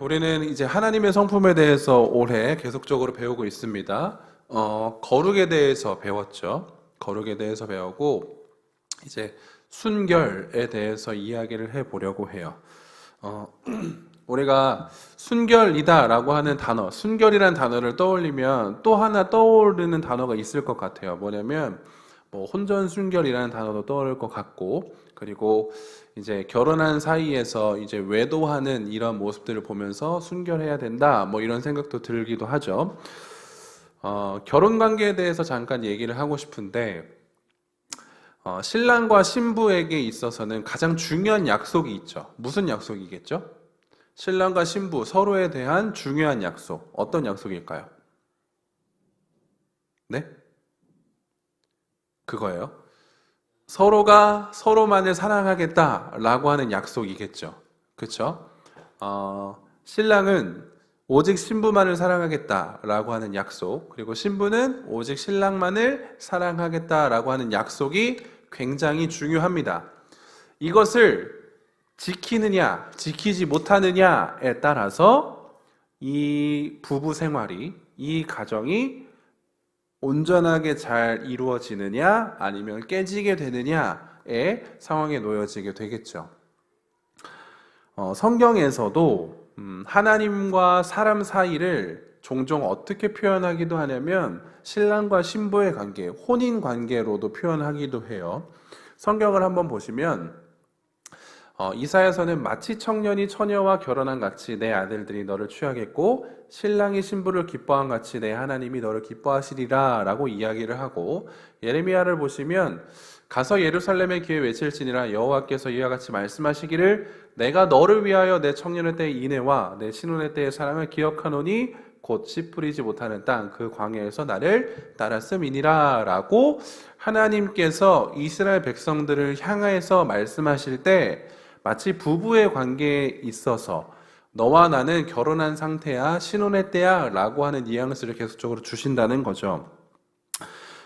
우리는 이제 하나님의 성품에 대해서 올해 계속적으로 배우고 있습니다. 거룩에 대해서 배웠죠. 거룩에 대해서 배우고 이제 순결에 대해서 이야기를 해보려고 해요. 어, 우리가 순결이다라고 하는 단어, 순결이란 단어를 떠올리면 또 하나 떠오르는 단어가 있을 것 같아요. 뭐냐면 뭐 혼전순결이라는 단어도 떠오를 것 같고, 그리고 이제 결혼한 사이에서 이제 외도하는 이런 모습들을 보면서 순결해야 된다, 뭐 이런 생각도 들기도 하죠. 결혼 관계에 대해서 잠깐 얘기를 하고 싶은데, 신랑과 신부에게 있어서는 가장 중요한 약속이 있죠. 무슨 약속이겠죠? 신랑과 신부 서로에 대한 중요한 약속. 어떤 약속일까요? 네? 그거예요. 서로가 서로만을 사랑하겠다라고 하는 약속이겠죠. 그렇죠? 신랑은 오직 신부만을 사랑하겠다라고 하는 약속, 그리고 신부는 오직 신랑만을 사랑하겠다라고 하는 약속이 굉장히 중요합니다. 이것을 지키느냐, 지키지 못하느냐에 따라서 이 부부 생활이, 이 가정이 온전하게 잘 이루어지느냐 아니면 깨지게 되느냐의 상황에 놓여지게 되겠죠. 성경에서도 하나님과 사람 사이를 종종 어떻게 표현하기도 하냐면 신랑과 신부의 관계, 혼인 관계로도 표현하기도 해요. 성경을 한번 보시면 이사야서는 마치 청년이 처녀와 결혼한 같이 내 아들들이 너를 취하겠고 신랑이 신부를 기뻐한 같이 내 하나님이 너를 기뻐하시리라 라고 이야기를 하고, 예레미야를 보시면 가서 예루살렘의 귀에 외칠지니라 여호와께서 이와 같이 말씀하시기를 내가 너를 위하여 내 청년의 때의 인애와 내 신혼의 때의 사랑을 기억하노니 곧 씨 뿌리지 못하는 땅 그 광야에서 나를 따랐음이니라 라고 하나님께서 이스라엘 백성들을 향해서 말씀하실 때 마치 부부의 관계에 있어서 너와 나는 결혼한 상태야, 신혼의 때야 라고 하는 뉘앙스를 계속적으로 주신다는 거죠.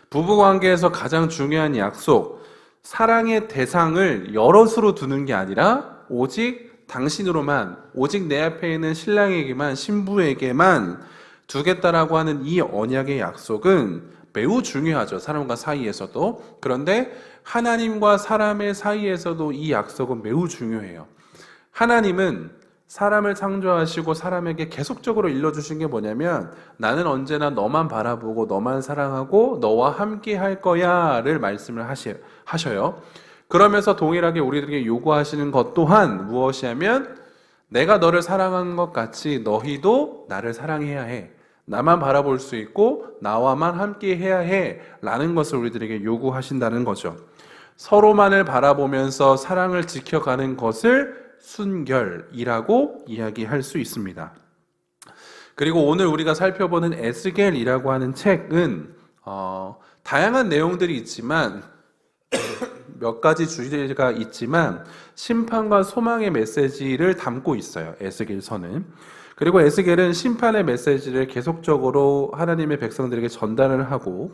부부 관계에서 가장 중요한 약속, 사랑의 대상을 여럿으로 두는 게 아니라 오직 당신으로만, 오직 내 앞에 있는 신랑에게만, 신부에게만 두겠다라고 하는 이 언약의 약속은 매우 중요하죠. 사람과 사이에서도. 그런데 하나님과 사람의 사이에서도 이 약속은 매우 중요해요. 하나님은 사람을 창조하시고 사람에게 계속적으로 일러주신 게 뭐냐면 나는 언제나 너만 바라보고 너만 사랑하고 너와 함께 할 거야를 말씀을 하셔요. 그러면서 동일하게 우리들에게 요구하시는 것 또한 무엇이냐면 내가 너를 사랑한 것 같이 너희도 나를 사랑해야 해. 나만 바라볼 수 있고 나와만 함께 해야 해 라는 것을 우리들에게 요구하신다는 거죠. 서로만을 바라보면서 사랑을 지켜가는 것을 순결이라고 이야기할 수 있습니다. 그리고 오늘 우리가 살펴보는 에스겔이라고 하는 책은 다양한 내용들이 있지만 몇 가지 주제가 있지만 심판과 소망의 메시지를 담고 있어요. 에스겔서는. 그리고 에스겔은 심판의 메시지를 계속적으로 하나님의 백성들에게 전달을 하고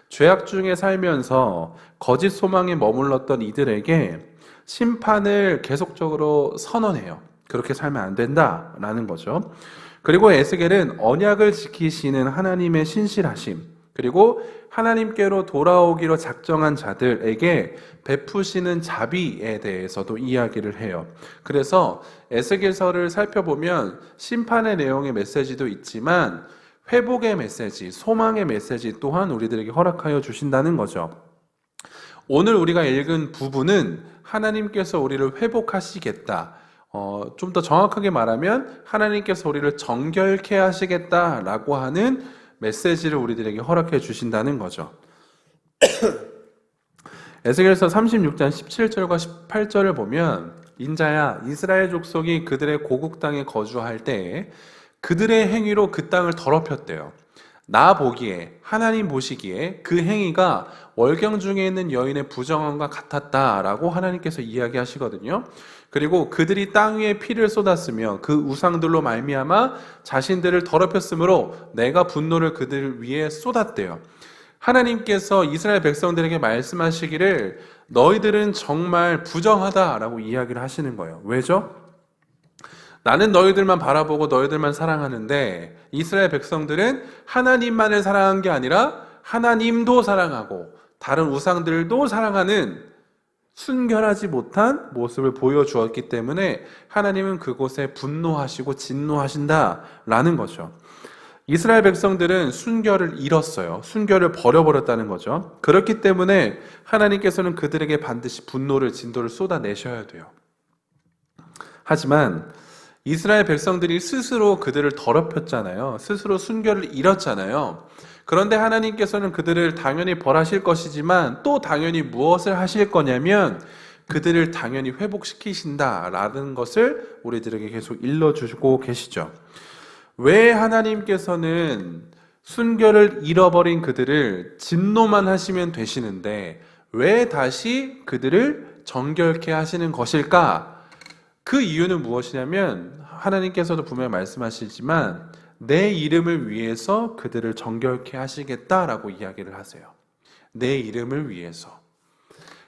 죄악 중에 살면서 거짓 소망에 머물렀던 이들에게 심판을 계속적으로 선언해요. 그렇게 살면 안 된다라는 거죠. 그리고 에스겔은 언약을 지키시는 하나님의 신실하심, 그리고 하나님께로 돌아오기로 작정한 자들에게 베푸시는 자비에 대해서도 이야기를 해요. 그래서 에스겔서를 살펴보면 심판의 내용의 메시지도 있지만 회복의 메시지, 소망의 메시지 또한 우리들에게 허락하여 주신다는 거죠. 오늘 우리가 읽은 부분은 하나님께서 우리를 회복하시겠다. 좀 더 정확하게 말하면 하나님께서 우리를 정결케 하시겠다라고 하는 메시지를 우리들에게 허락해 주신다는 거죠. 에스겔서 36장 17절과 18절을 보면 인자야 이스라엘 족속이 그들의 고국 땅에 거주할 때에 그들의 행위로 그 땅을 더럽혔대요. 나 보기에 하나님 보시기에 그 행위가 월경 중에 있는 여인의 부정함과 같았다라고 하나님께서 이야기하시거든요. 그리고 그들이 땅 위에 피를 쏟았으며 그 우상들로 말미암아 자신들을 더럽혔으므로 내가 분노를 그들 위에 쏟았대요. 하나님께서 이스라엘 백성들에게 말씀하시기를 너희들은 정말 부정하다라고 이야기를 하시는 거예요. 왜죠? 나는 너희들만 바라보고 너희들만 사랑하는데 이스라엘 백성들은 하나님만을 사랑한 게 아니라 하나님도 사랑하고 다른 우상들도 사랑하는 순결하지 못한 모습을 보여주었기 때문에 하나님은 그곳에 분노하시고 진노하신다라는 거죠. 이스라엘 백성들은 순결을 잃었어요. 순결을 버려버렸다는 거죠. 그렇기 때문에 하나님께서는 그들에게 반드시 분노를, 진노를 쏟아내셔야 돼요. 하지만 이스라엘 백성들이 스스로 그들을 더럽혔잖아요. 스스로 순결을 잃었잖아요. 그런데 하나님께서는 그들을 당연히 벌하실 것이지만 또 당연히 무엇을 하실 거냐면 그들을 당연히 회복시키신다라는 것을 우리들에게 계속 일러주고 계시죠. 왜 하나님께서는 순결을 잃어버린 그들을 진노만 하시면 되시는데 왜 다시 그들을 정결케 하시는 것일까? 그 이유는 무엇이냐면 하나님께서도 분명히 말씀하시지만 내 이름을 위해서 그들을 정결케 하시겠다라고 이야기를 하세요. 내 이름을 위해서.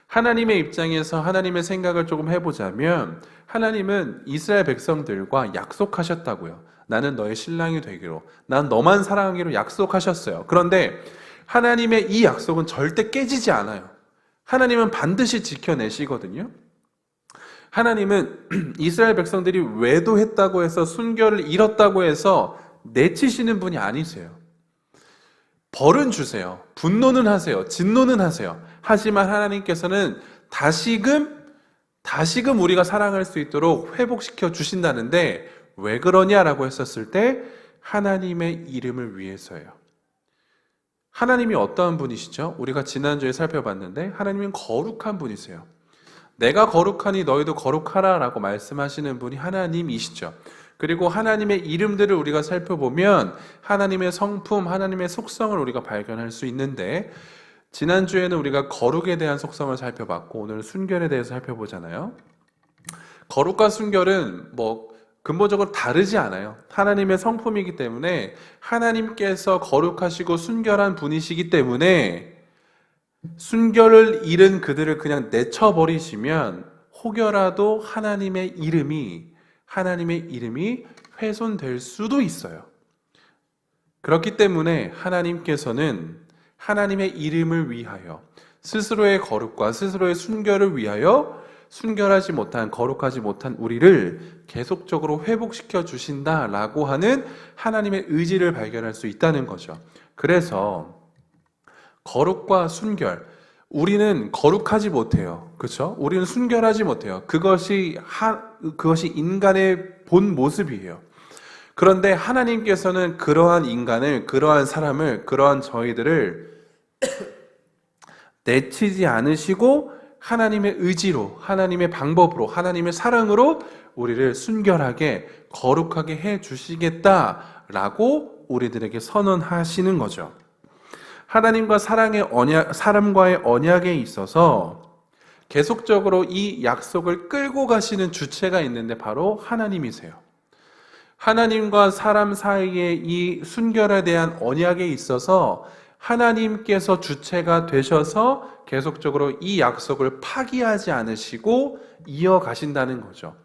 하나님의 입장에서 하나님의 생각을 조금 해보자면 하나님은 이스라엘 백성들과 약속하셨다고요. 나는 너의 신랑이 되기로, 난 너만 사랑하기로 약속하셨어요. 그런데 하나님의 이 약속은 절대 깨지지 않아요. 하나님은 반드시 지켜내시거든요. 하나님은 이스라엘 백성들이 외도했다고 해서 순결을 잃었다고 해서 내치시는 분이 아니세요. 벌은 주세요. 분노는 하세요. 진노는 하세요. 하지만 하나님께서는 다시금 우리가 사랑할 수 있도록 회복시켜 주신다는데 왜 그러냐라고 했었을 때 하나님의 이름을 위해서예요. 하나님이 어떠한 분이시죠? 우리가 지난주에 살펴봤는데 하나님은 거룩한 분이세요. 내가 거룩하니 너희도 거룩하라 라고 말씀하시는 분이 하나님이시죠. 그리고 하나님의 이름들을 우리가 살펴보면 하나님의 성품, 하나님의 속성을 우리가 발견할 수 있는데 지난주에는 우리가 거룩에 대한 속성을 살펴봤고 오늘은 순결에 대해서 살펴보잖아요. 거룩과 순결은 근본적으로 다르지 않아요. 하나님의 성품이기 때문에 하나님께서 거룩하시고 순결한 분이시기 때문에 순결을 잃은 그들을 그냥 내쳐버리시면 혹여라도 하나님의 이름이 훼손될 수도 있어요. 그렇기 때문에 하나님께서는 하나님의 이름을 위하여 스스로의 거룩과 스스로의 순결을 위하여 순결하지 못한, 거룩하지 못한 우리를 계속적으로 회복시켜 주신다라고 하는 하나님의 의지를 발견할 수 있다는 거죠. 그래서 거룩과 순결, 우리는 거룩하지 못해요. 그렇죠? 우리는 순결하지 못해요. 그것이 인간의 본 모습이에요. 그런데 하나님께서는 그러한 인간을, 그러한 사람을, 그러한 저희들을 내치지 않으시고 하나님의 의지로, 하나님의 방법으로, 하나님의 사랑으로 우리를 순결하게, 거룩하게 해 주시겠다라고 우리들에게 선언하시는 거죠. 하나님과 사람과의 언약에 있어서 계속적으로 이 약속을 끌고 가시는 주체가 있는데 바로 하나님이세요. 하나님과 사람 사이의 이 순결에 대한 언약에 있어서 하나님께서 주체가 되셔서 계속적으로 이 약속을 파기하지 않으시고 이어가신다는 거죠.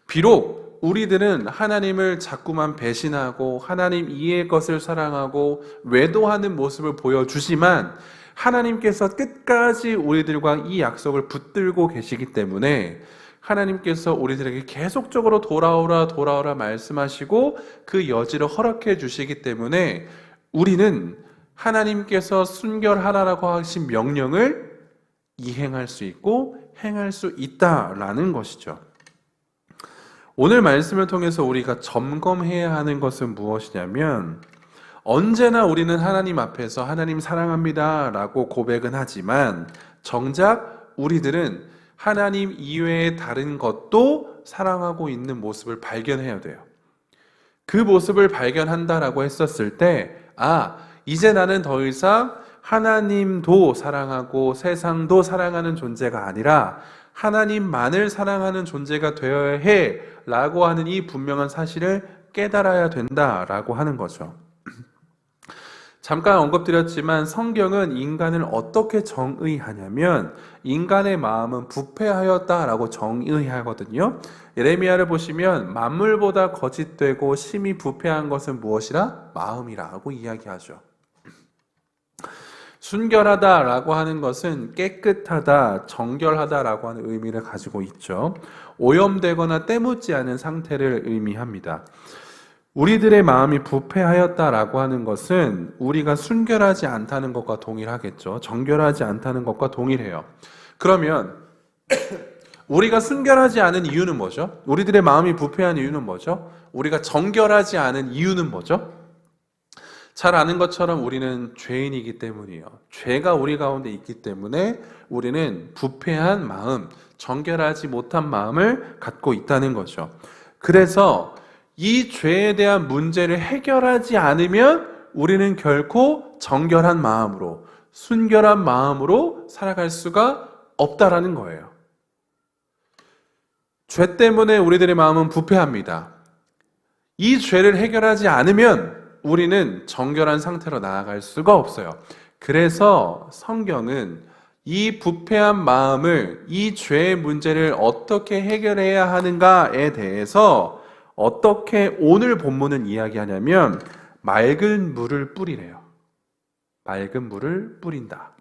비록 우리들은 하나님을 자꾸만 배신하고 하나님 이의 것을 사랑하고 외도하는 모습을 보여주지만 하나님께서 끝까지 우리들과 이 약속을 붙들고 계시기 때문에 하나님께서 우리들에게 계속적으로 돌아오라 말씀하시고 그 여지를 허락해 주시기 때문에 우리는 하나님께서 순결하라고 하신 명령을 이행할 수 있고 행할 수 있다라는 것이죠. 오늘 말씀을 통해서 우리가 점검해야 하는 것은 무엇이냐면 언제나 우리는 하나님 앞에서 하나님 사랑합니다 라고 고백은 하지만 정작 우리들은 하나님 이외의 다른 것도 사랑하고 있는 모습을 발견해야 돼요. 그 모습을 발견한다라고 했었을 때 이제 나는 더 이상 하나님도 사랑하고 세상도 사랑하는 존재가 아니라 하나님만을 사랑하는 존재가 되어야 해 라고 하는 이 분명한 사실을 깨달아야 된다라고 하는 거죠. 잠깐 언급드렸지만 성경은 인간을 어떻게 정의하냐면 인간의 마음은 부패하였다라고 정의하거든요. 예레미야를 보시면 만물보다 거짓되고 심히 부패한 것은 무엇이라? 마음이라고 이야기하죠. 순결하다라고 하는 것은 깨끗하다, 정결하다라고 하는 의미를 가지고 있죠. 오염되거나 때묻지 않은 상태를 의미합니다. 우리들의 마음이 부패하였다라고 하는 것은 우리가 순결하지 않다는 것과 동일하겠죠. 정결하지 않다는 것과 동일해요. 그러면 우리가 순결하지 않은 이유는 뭐죠? 우리들의 마음이 부패한 이유는 뭐죠? 우리가 정결하지 않은 이유는 뭐죠? 잘 아는 것처럼 우리는 죄인이기 때문이에요. 죄가 우리 가운데 있기 때문에 우리는 부패한 마음, 정결하지 못한 마음을 갖고 있다는 거죠. 그래서 이 죄에 대한 문제를 해결하지 않으면 우리는 결코 정결한 마음으로, 순결한 마음으로 살아갈 수가 없다라는 거예요. 죄 때문에 우리들의 마음은 부패합니다. 이 죄를 해결하지 않으면 우리는 정결한 상태로 나아갈 수가 없어요. 그래서 성경은 이 부패한 마음을, 이 죄의 문제를 어떻게 해결해야 하는가에 대해서 어떻게 오늘 본문은 이야기하냐면 맑은 물을 뿌리래요. 맑은 물을 뿌린다.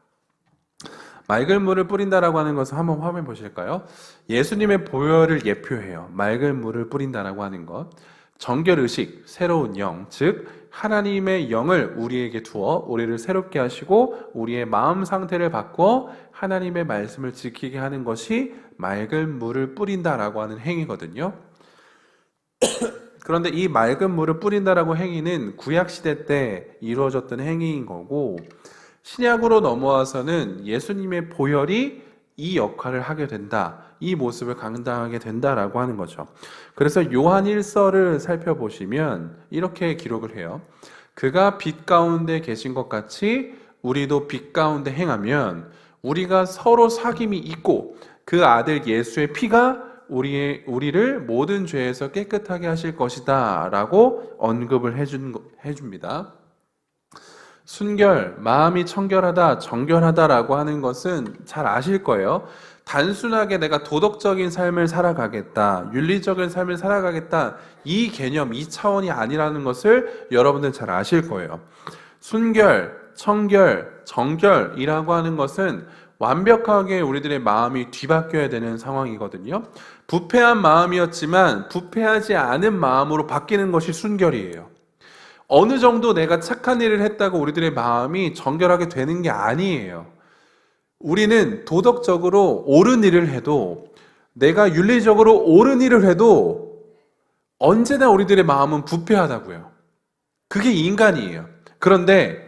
맑은 물을 뿌린다라고 하는 것을 한번 화면 보실까요? 예수님의 보혈을 예표해요. 맑은 물을 뿌린다라고 하는 것. 정결의식, 새로운 영, 즉 하나님의 영을 우리에게 두어 우리를 새롭게 하시고 우리의 마음 상태를 바꿔 하나님의 말씀을 지키게 하는 것이 맑은 물을 뿌린다라고 하는 행위거든요. 그런데 이 맑은 물을 뿌린다라고 행위는 구약시대 때 이루어졌던 행위인 거고 신약으로 넘어와서는 예수님의 보혈이 이 역할을 하게 된다. 이 모습을 감당하게 된다라고 하는 거죠. 그래서 요한 1서를 살펴보시면 이렇게 기록을 해요. 그가 빛 가운데 계신 것 같이 우리도 빛 가운데 행하면 우리가 서로 사귐이 있고 그 아들 예수의 피가 우리를 모든 죄에서 깨끗하게 하실 것이다 라고 언급을 해줍니다. 순결, 마음이 청결하다, 정결하다라고 하는 것은 잘 아실 거예요. 단순하게 내가 도덕적인 삶을 살아가겠다, 윤리적인 삶을 살아가겠다, 이 개념, 이 차원이 아니라는 것을 여러분들 잘 아실 거예요. 순결, 청결, 정결이라고 하는 것은 완벽하게 우리들의 마음이 뒤바뀌어야 되는 상황이거든요. 부패한 마음이었지만 부패하지 않은 마음으로 바뀌는 것이 순결이에요. 어느 정도 내가 착한 일을 했다고 우리들의 마음이 정결하게 되는 게 아니에요. 우리는 도덕적으로 옳은 일을 해도 내가 윤리적으로 옳은 일을 해도 언제나 우리들의 마음은 부패하다고요. 그게 인간이에요. 그런데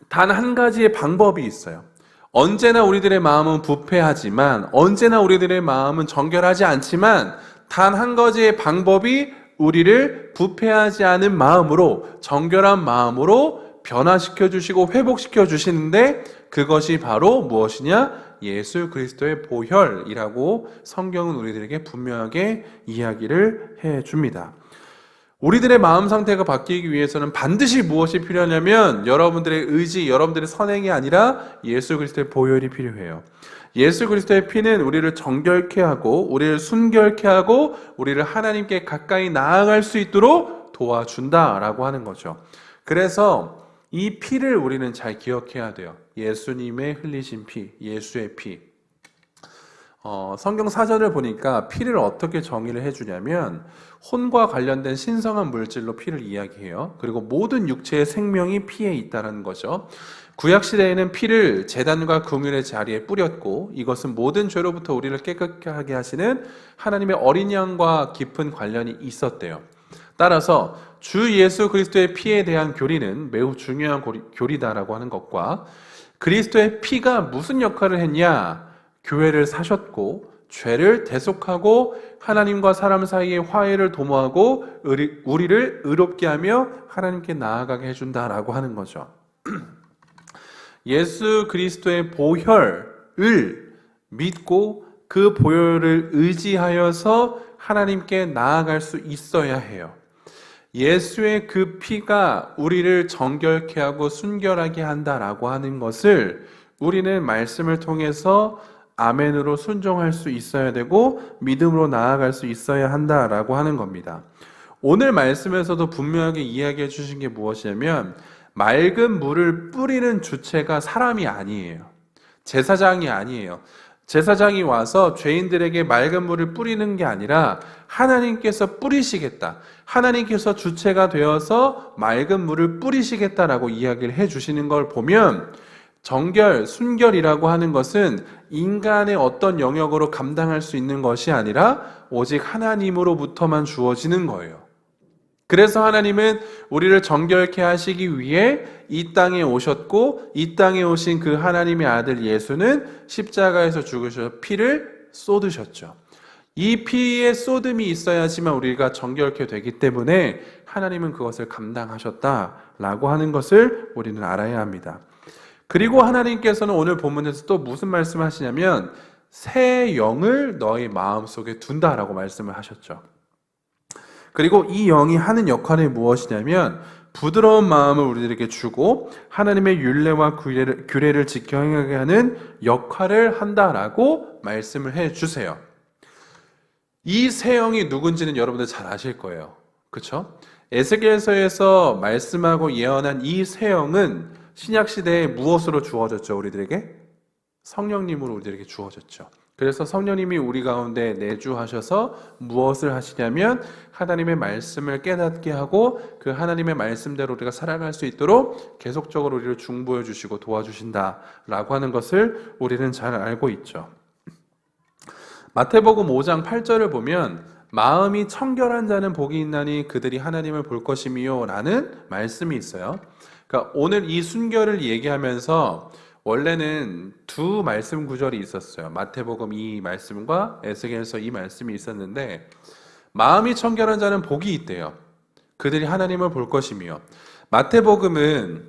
단 한 가지의 방법이 있어요. 언제나 우리들의 마음은 부패하지만 언제나 우리들의 마음은 정결하지 않지만 단 한 가지의 방법이 우리를 부패하지 않은 마음으로 정결한 마음으로 변화시켜 주시고 회복시켜 주시는데 그것이 바로 무엇이냐? 예수 그리스도의 보혈이라고 성경은 우리들에게 분명하게 이야기를 해 줍니다. 우리들의 마음 상태가 바뀌기 위해서는 반드시 무엇이 필요하냐면 여러분들의 의지, 여러분들의 선행이 아니라 예수 그리스도의 보혈이 필요해요. 예수 그리스도의 피는 우리를 정결케 하고 우리를 순결케 하고 우리를 하나님께 가까이 나아갈 수 있도록 도와준다라고 하는 거죠. 그래서 이 피를 우리는 잘 기억해야 돼요. 예수님의 흘리신 피, 예수의 피. 성경 사전을 보니까 피를 어떻게 정의를 해주냐면 혼과 관련된 신성한 물질로 피를 이야기해요. 그리고 모든 육체의 생명이 피에 있다는 거죠. 구약시대에는 피를 제단과 금율의 자리에 뿌렸고 이것은 모든 죄로부터 우리를 깨끗하게 하시는 하나님의 어린 양과 깊은 관련이 있었대요. 따라서 주 예수 그리스도의 피에 대한 교리는 매우 중요한 교리다라고 하는 것과 그리스도의 피가 무슨 역할을 했냐? 교회를 사셨고 죄를 대속하고 하나님과 사람 사이의 화해를 도모하고 우리를 의롭게 하며 하나님께 나아가게 해준다라고 하는 거죠. 예수 그리스도의 보혈을 믿고 그 보혈을 의지하여서 하나님께 나아갈 수 있어야 해요. 예수의 그 피가 우리를 정결케 하고 순결하게 한다라고 하는 것을 우리는 말씀을 통해서 아멘으로 순종할 수 있어야 되고 믿음으로 나아갈 수 있어야 한다라고 하는 겁니다. 오늘 말씀에서도 분명하게 이야기해 주신 게 무엇이냐면 맑은 물을 뿌리는 주체가 사람이 아니에요. 제사장이 아니에요. 제사장이 와서 죄인들에게 맑은 물을 뿌리는 게 아니라 하나님께서 뿌리시겠다. 하나님께서 주체가 되어서 맑은 물을 뿌리시겠다라고 이야기를 해 주시는 걸 보면 정결, 순결이라고 하는 것은 인간의 어떤 영역으로 감당할 수 있는 것이 아니라 오직 하나님으로부터만 주어지는 거예요. 그래서 하나님은 우리를 정결케 하시기 위해 이 땅에 오셨고 이 땅에 오신 그 하나님의 아들 예수는 십자가에서 죽으셔서 피를 쏟으셨죠. 이 피의 쏟음이 있어야지만 우리가 정결케 되기 때문에 하나님은 그것을 감당하셨다라고 하는 것을 우리는 알아야 합니다. 그리고 하나님께서는 오늘 본문에서 또 무슨 말씀하시냐면 새 영을 너희 마음속에 둔다라고 말씀을 하셨죠. 그리고 이 영이 하는 역할이 무엇이냐면 부드러운 마음을 우리들에게 주고 하나님의 율례와 규례를 지켜 행하게 하는 역할을 한다라고 말씀을 해주세요. 이 새 영이 누군지는 여러분들 잘 아실 거예요. 그렇죠? 에스겔서에서 말씀하고 예언한 이 새 영은 신약시대에 무엇으로 주어졌죠? 우리들에게? 성령님으로 우리들에게 주어졌죠. 그래서 성령님이 우리 가운데 내주하셔서 무엇을 하시냐면 하나님의 말씀을 깨닫게 하고 그 하나님의 말씀대로 우리가 살아갈 수 있도록 계속적으로 우리를 중보해 주시고 도와주신다라고 하는 것을 우리는 잘 알고 있죠. 마태복음 5장 8절을 보면 마음이 청결한 자는 복이 있나니 그들이 하나님을 볼 것이미요 라는 말씀이 있어요. 그러니까 오늘 이 순결을 얘기하면서 원래는 두 말씀 구절이 있었어요. 마태복음 이 말씀과 에스겔서 이 말씀이 있었는데 마음이 청결한 자는 복이 있대요. 그들이 하나님을 볼 것이며 마태복음은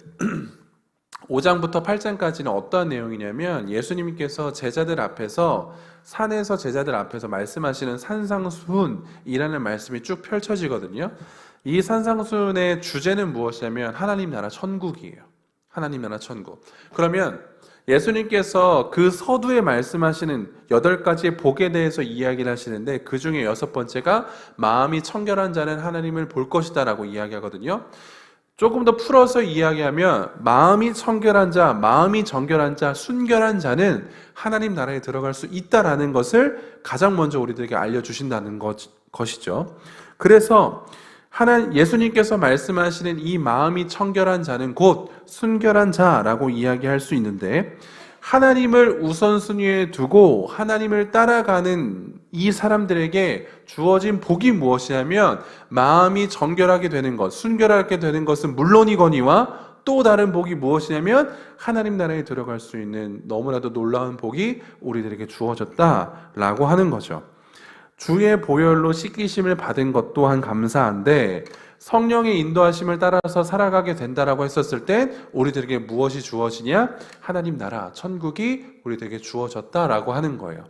5장부터 8장까지는 어떠한 내용이냐면 예수님께서 제자들 앞에서 산에서 제자들 앞에서 말씀하시는 산상수훈이라는 말씀이 쭉 펼쳐지거든요. 이 산상수훈의 주제는 무엇이냐면 하나님 나라 천국이에요. 하나님 나라 천국. 그러면 예수님께서 그 서두에 말씀하시는 8가지의 복에 대해서 이야기를 하시는데 그 중에 6번째가 마음이 청결한 자는 하나님을 볼 것이다 라고 이야기하거든요. 조금 더 풀어서 이야기하면 마음이 청결한 자, 마음이 정결한 자, 순결한 자는 하나님 나라에 들어갈 수 있다라는 것을 가장 먼저 우리들에게 알려주신다는 것이죠. 그래서 예수님께서 말씀하시는 이 마음이 청결한 자는 곧 순결한 자라고 이야기할 수 있는데 하나님을 우선순위에 두고 하나님을 따라가는 이 사람들에게 주어진 복이 무엇이냐면 마음이 정결하게 되는 것, 순결하게 되는 것은 물론이거니와 또 다른 복이 무엇이냐면 하나님 나라에 들어갈 수 있는 너무나도 놀라운 복이 우리들에게 주어졌다라고 하는 거죠. 주의 보혈로 씻기심을 받은 것 또한 감사한데 성령의 인도하심을 따라서 살아가게 된다라고 했었을 때 우리들에게 무엇이 주어지냐? 하나님 나라, 천국이 우리들에게 주어졌다라고 하는 거예요.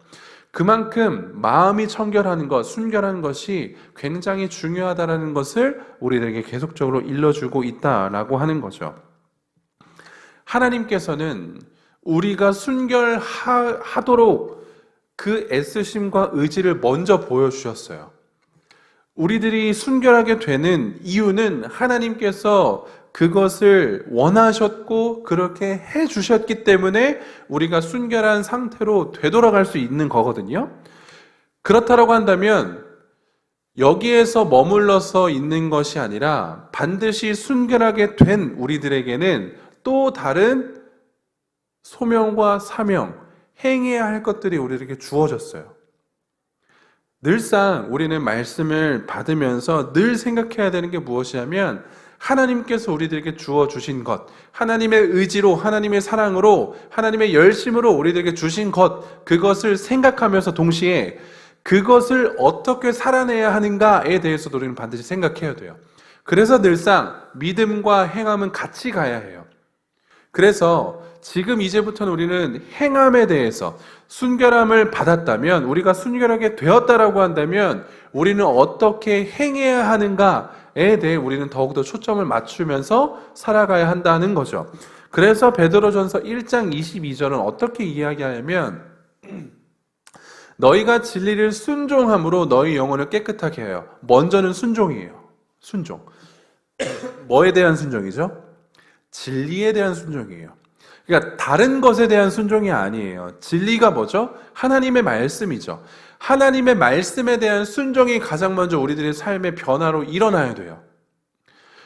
그만큼 마음이 청결하는 것, 순결한 것이 굉장히 중요하다라는 것을 우리들에게 계속적으로 일러주고 있다라고 하는 거죠. 하나님께서는 우리가 순결하도록 그 애쓰심과 의지를 먼저 보여주셨어요. 우리들이 순결하게 되는 이유는 하나님께서 그것을 원하셨고 그렇게 해주셨기 때문에 우리가 순결한 상태로 되돌아갈 수 있는 거거든요. 그렇다고 한다면 여기에서 머물러서 있는 것이 아니라 반드시 순결하게 된 우리들에게는 또 다른 소명과 사명, 행해야 할 것들이 우리에게 주어졌어요. 늘상 우리는 말씀을 받으면서 늘 생각해야 되는 게 무엇이냐면 하나님께서 우리들에게 주어주신 것, 하나님의 의지로, 하나님의 사랑으로, 하나님의 열심으로 우리들에게 주신 것, 그것을 생각하면서 동시에 그것을 어떻게 살아내야 하는가에 대해서도 우리는 반드시 생각해야 돼요. 그래서 늘상 믿음과 행함은 같이 가야 해요. 그래서 지금 이제부터는 우리는 행함에 대해서 순결함을 받았다면, 우리가 순결하게 되었다라고 한다면 우리는 어떻게 행해야 하는가, 대해 우리는 더욱더 초점을 맞추면서 살아가야 한다는 거죠. 그래서 베드로전서 1장 22절은 어떻게 이야기하냐면 너희가 진리를 순종함으로 너희 영혼을 깨끗하게 해요. 먼저는 순종이에요. 순종. 뭐에 대한 순종이죠? 진리에 대한 순종이에요. 그러니까 다른 것에 대한 순종이 아니에요. 진리가 뭐죠? 하나님의 말씀이죠. 하나님의 말씀에 대한 순종이 가장 먼저 우리들의 삶의 변화로 일어나야 돼요.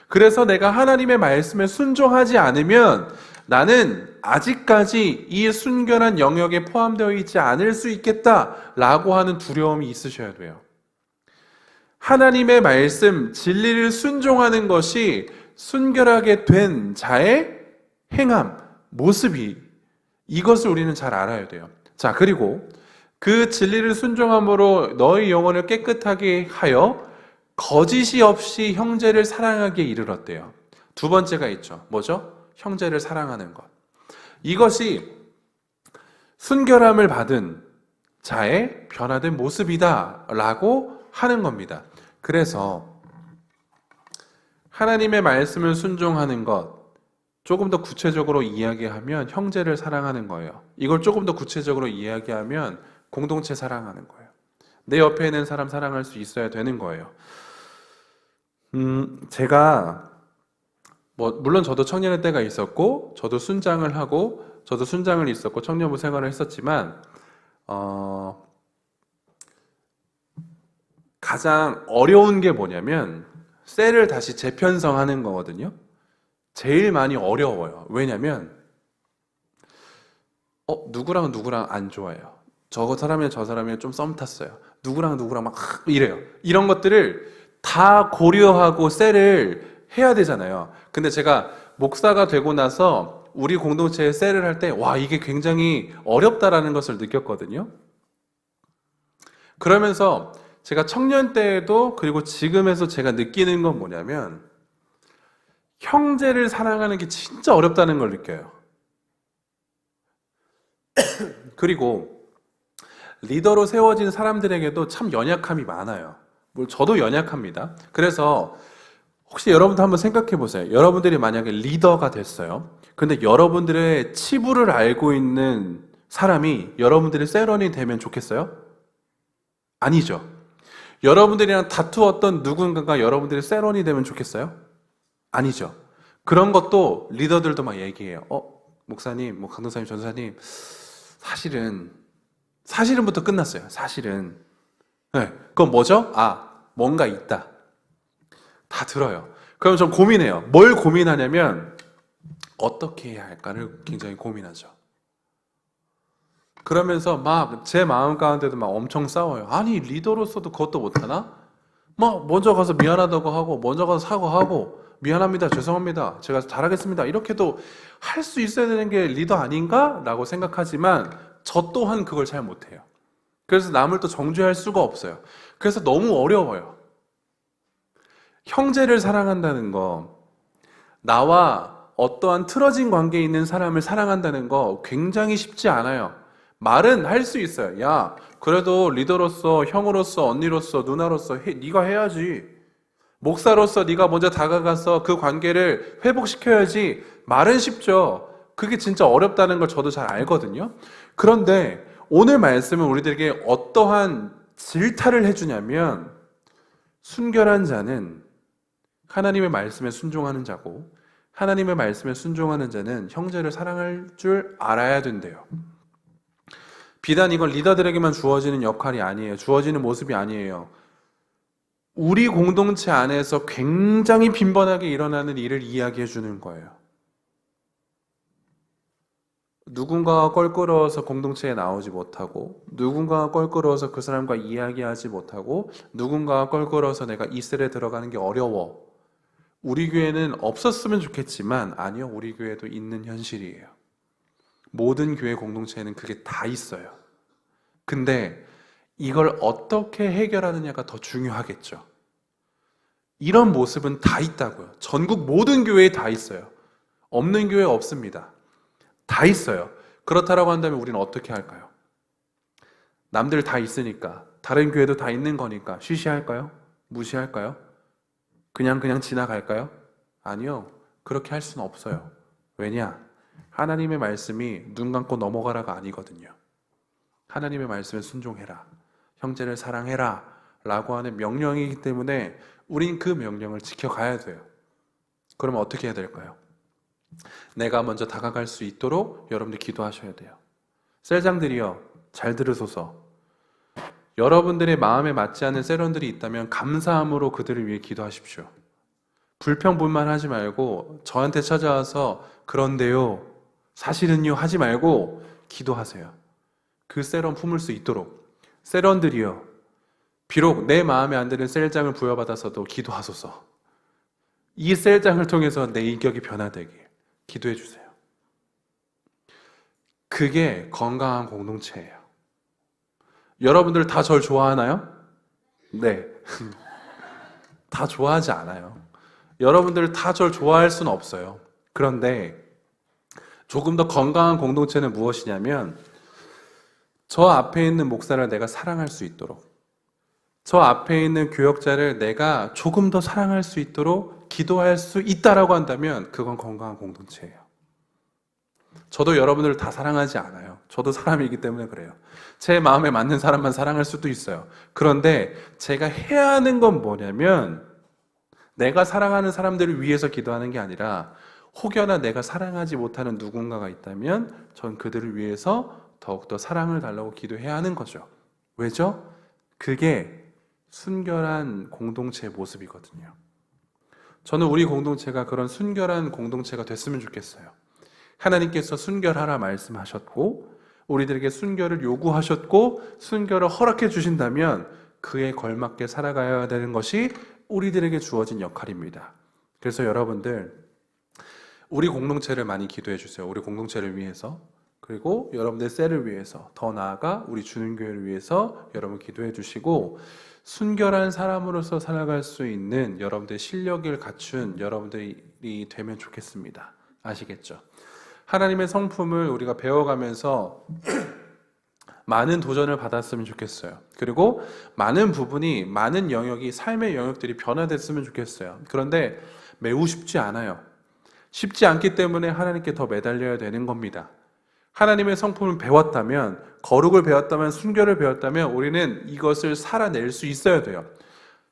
그래서 내가 하나님의 말씀에 순종하지 않으면 나는 아직까지 이 순결한 영역에 포함되어 있지 않을 수 있겠다라고 하는 두려움이 있으셔야 돼요. 하나님의 말씀, 진리를 순종하는 것이 순결하게 된 자의 행함, 모습이 이것을 우리는 잘 알아야 돼요. 자, 그리고 그 진리를 순종함으로 너희 영혼을 깨끗하게 하여 거짓이 없이 형제를 사랑하게 이르렀대요. 두 번째가 있죠. 뭐죠? 형제를 사랑하는 것. 이것이 순결함을 받은 자의 변화된 모습이다라고 하는 겁니다. 그래서 하나님의 말씀을 순종하는 것, 조금 더 구체적으로 이야기하면 형제를 사랑하는 거예요. 이걸 조금 더 구체적으로 이야기하면 공동체 사랑하는 거예요. 내 옆에 있는 사람 사랑할 수 있어야 되는 거예요. 제가 물론 저도 청년의 때가 있었고 저도 순장을 하고 저도 순장을 있었고 청년부 생활을 했었지만 가장 어려운 게 뭐냐면 셀을 다시 재편성하는 거거든요. 제일 많이 어려워요. 왜냐면 누구랑 누구랑 안 좋아해요. 저 사람이랑 저 사람이랑 좀 썸 탔어요. 누구랑 누구랑 막 이래요. 이런 것들을 다 고려하고 셀을 해야 되잖아요. 근데 제가 목사가 되고 나서 우리 공동체에 셀을 할 때 와, 이게 굉장히 어렵다라는 것을 느꼈거든요. 그러면서 제가 청년 때에도 그리고 지금에서 제가 느끼는 건 뭐냐면 형제를 사랑하는 게 진짜 어렵다는 걸 느껴요. 그리고 리더로 세워진 사람들에게도 참 연약함이 많아요. 물론 저도 연약합니다. 그래서 혹시 여러분도 한번 생각해 보세요. 여러분들이 만약에 리더가 됐어요. 근데 여러분들의 치부를 알고 있는 사람이 여러분들의 셀원이 되면 좋겠어요? 아니죠. 여러분들이랑 다투었던 누군가가 여러분들의 셀원이 되면 좋겠어요? 아니죠. 그런 것도 리더들도 막 얘기해요. 목사님, 강도사님, 전사님, 사실은부터 끝났어요. 사실은. 네, 그건 뭐죠? 뭔가 있다. 다 들어요. 그럼 좀 고민해요. 뭘 고민하냐면 어떻게 해야 할까를 굉장히 고민하죠. 그러면서 막 제 마음 가운데도 막 엄청 싸워요. 아니, 리더로서도 그것도 못하나? 먼저 가서 미안하다고 하고 먼저 가서 사과하고 미안합니다, 죄송합니다, 제가 잘하겠습니다, 이렇게도 할 수 있어야 되는 게 리더 아닌가? 라고 생각하지만 저 또한 그걸 잘 못해요. 그래서 남을 또 정죄할 수가 없어요. 그래서 너무 어려워요. 형제를 사랑한다는 거, 나와 어떠한 틀어진 관계에 있는 사람을 사랑한다는 거 굉장히 쉽지 않아요. 말은 할 수 있어요. 야, 그래도 리더로서, 형으로서, 언니로서, 누나로서 네가 해야지. 목사로서 네가 먼저 다가가서 그 관계를 회복시켜야지. 말은 쉽죠. 그게 진짜 어렵다는 걸 저도 잘 알거든요. 그런데 오늘 말씀은 우리들에게 어떠한 질타를 해주냐면 순결한 자는 하나님의 말씀에 순종하는 자고 하나님의 말씀에 순종하는 자는 형제를 사랑할 줄 알아야 된대요. 비단 이건 리더들에게만 주어지는 역할이 아니에요. 주어지는 모습이 아니에요. 우리 공동체 안에서 굉장히 빈번하게 일어나는 일을 이야기해 주는 거예요. 누군가가 껄끄러워서 공동체에 나오지 못하고, 누군가가 껄끄러워서 그 사람과 이야기하지 못하고, 누군가가 껄끄러워서 내가 이 셀에 들어가는 게 어려워. 우리 교회는 없었으면 좋겠지만 아니요, 우리 교회도 있는 현실이에요. 모든 교회 공동체에는 그게 다 있어요. 근데 이걸 어떻게 해결하느냐가 더 중요하겠죠. 이런 모습은 다 있다고요. 전국 모든 교회에 다 있어요. 없는 교회 없습니다. 다 있어요. 그렇다라고 한다면 우리는 어떻게 할까요? 남들 다 있으니까, 다른 교회도 다 있는 거니까 쉬쉬할까요? 무시할까요? 그냥 지나갈까요? 아니요. 그렇게 할 수는 없어요. 왜냐? 하나님의 말씀이 눈 감고 넘어가라가 아니거든요. 하나님의 말씀에 순종해라. 형제를 사랑해라. 라고 하는 명령이기 때문에 우린 그 명령을 지켜가야 돼요. 그러면 어떻게 해야 될까요? 내가 먼저 다가갈 수 있도록 여러분들 기도하셔야 돼요. 셀장들이여, 잘 들으소서. 여러분들의 마음에 맞지 않는 셀원들이 있다면 감사함으로 그들을 위해 기도하십시오. 불평불만하지 말고 저한테 찾아와서 그런데요, 사실은요 하지 말고 기도하세요. 그 셀원 품을 수 있도록. 셀원들이여, 비록 내 마음에 안 드는 셀장을 부여받아서도 기도하소서. 이 셀장을 통해서 내 인격이 변화되길 기도해 주세요. 그게 건강한 공동체예요. 여러분들 다 절 좋아하나요? 네. 다 좋아하지 않아요. 여러분들 다 절 좋아할 수는 없어요. 그런데 조금 더 건강한 공동체는 무엇이냐면, 저 앞에 있는 목사를 내가 사랑할 수 있도록, 저 앞에 있는 교역자를 내가 조금 더 사랑할 수 있도록 기도할 수 있다라고 한다면 그건 건강한 공동체예요. 저도 여러분들을 다 사랑하지 않아요. 저도 사람이기 때문에 그래요. 제 마음에 맞는 사람만 사랑할 수도 있어요. 그런데 제가 해야 하는 건 뭐냐면, 내가 사랑하는 사람들을 위해서 기도하는 게 아니라 혹여나 내가 사랑하지 못하는 누군가가 있다면 전 그들을 위해서 더욱더 사랑을 달라고 기도해야 하는 거죠. 왜죠? 그게 순결한 공동체의 모습이거든요. 저는 우리 공동체가 그런 순결한 공동체가 됐으면 좋겠어요. 하나님께서 순결하라 말씀하셨고 우리들에게 순결을 요구하셨고 순결을 허락해 주신다면 그에 걸맞게 살아가야 되는 것이 우리들에게 주어진 역할입니다. 그래서 여러분들, 우리 공동체를 많이 기도해 주세요. 우리 공동체를 위해서, 그리고 여러분들 셀을 위해서, 더 나아가 우리 주님교회를 위해서 여러분 기도해 주시고, 순결한 사람으로서 살아갈 수 있는 여러분들의 실력을 갖춘 여러분들이 되면 좋겠습니다. 아시겠죠? 하나님의 성품을 우리가 배워가면서 많은 도전을 받았으면 좋겠어요. 그리고 많은 부분이, 많은 영역이, 삶의 영역들이 변화됐으면 좋겠어요. 그런데 매우 쉽지 않아요. 쉽지 않기 때문에 하나님께 더 매달려야 되는 겁니다. 하나님의 성품을 배웠다면, 거룩을 배웠다면, 순결을 배웠다면 우리는 이것을 살아낼 수 있어야 돼요.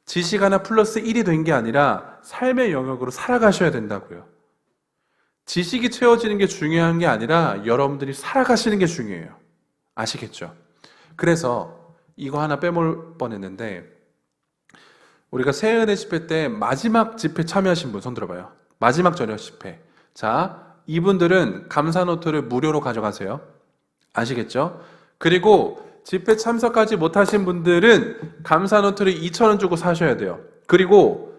지식 하나 플러스 1이 된 게 아니라 삶의 영역으로 살아가셔야 된다고요. 지식이 채워지는 게 중요한 게 아니라 여러분들이 살아가시는 게 중요해요. 아시겠죠? 그래서 이거 하나 빼먹을 뻔했는데, 우리가 새은혜 집회 때 마지막 집회 참여하신 분 손 들어봐요. 마지막 저녁 집회. 자, 이분들은 감사 노트를 무료로 가져가세요. 아시겠죠? 그리고 집회 참석하지 못하신 분들은 감사 노트를 2,000원 주고 사셔야 돼요. 그리고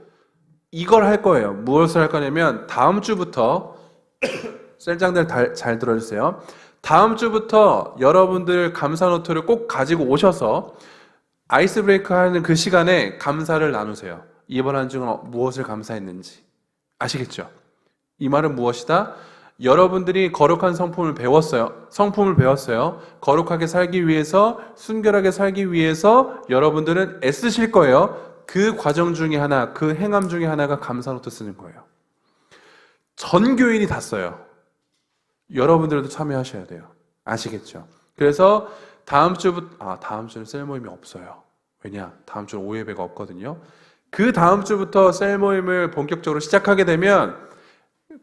이걸 할 거예요. 무엇을 할 거냐면, 다음 주부터 셀장들 잘 들어주세요. 다음 주부터 여러분들 감사 노트를 꼭 가지고 오셔서 아이스 브레이크 하는 그 시간에 감사를 나누세요. 이번 한 주는 무엇을 감사했는지. 아시겠죠? 이 말은 무엇이다? 여러분들이 거룩한 성품을 배웠어요. 거룩하게 살기 위해서, 순결하게 살기 위해서 여러분들은 애쓰실 거예요. 그 과정 중에 하나, 그 행함 중에 하나가 감사 노트 쓰는 거예요. 전 교인이 다 써요. 여러분들도 참여하셔야 돼요. 아시겠죠? 그래서 다음 주는 셀 모임이 없어요. 왜냐? 다음 주는 오예배가 없거든요. 그 다음 주부터 셀 모임을 본격적으로 시작하게 되면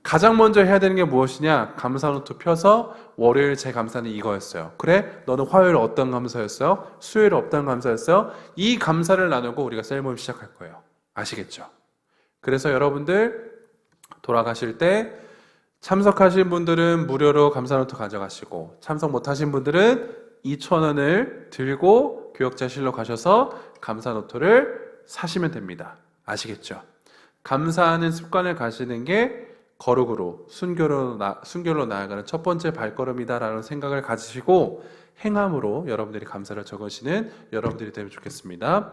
가장 먼저 해야 되는 게 무엇이냐? 감사노트 펴서 월요일 제 감사는 이거였어요. 그래? 너는 화요일 어떤 감사였어요? 수요일 어떤 감사였어요? 이 감사를 나누고 우리가 셀 모임 시작할 거예요. 아시겠죠? 그래서 여러분들 돌아가실 때 참석하신 분들은 무료로 감사노트 가져가시고, 참석 못하신 분들은 2,000원을 들고 교역자실로 가셔서 감사노트를 사시면 됩니다. 아시겠죠? 감사하는 습관을 가지는 게 거룩으로, 순결로 나아가는 첫 번째 발걸음이다라는 생각을 가지시고 행함으로 여러분들이 감사를 적으시는 여러분들이 되면 좋겠습니다.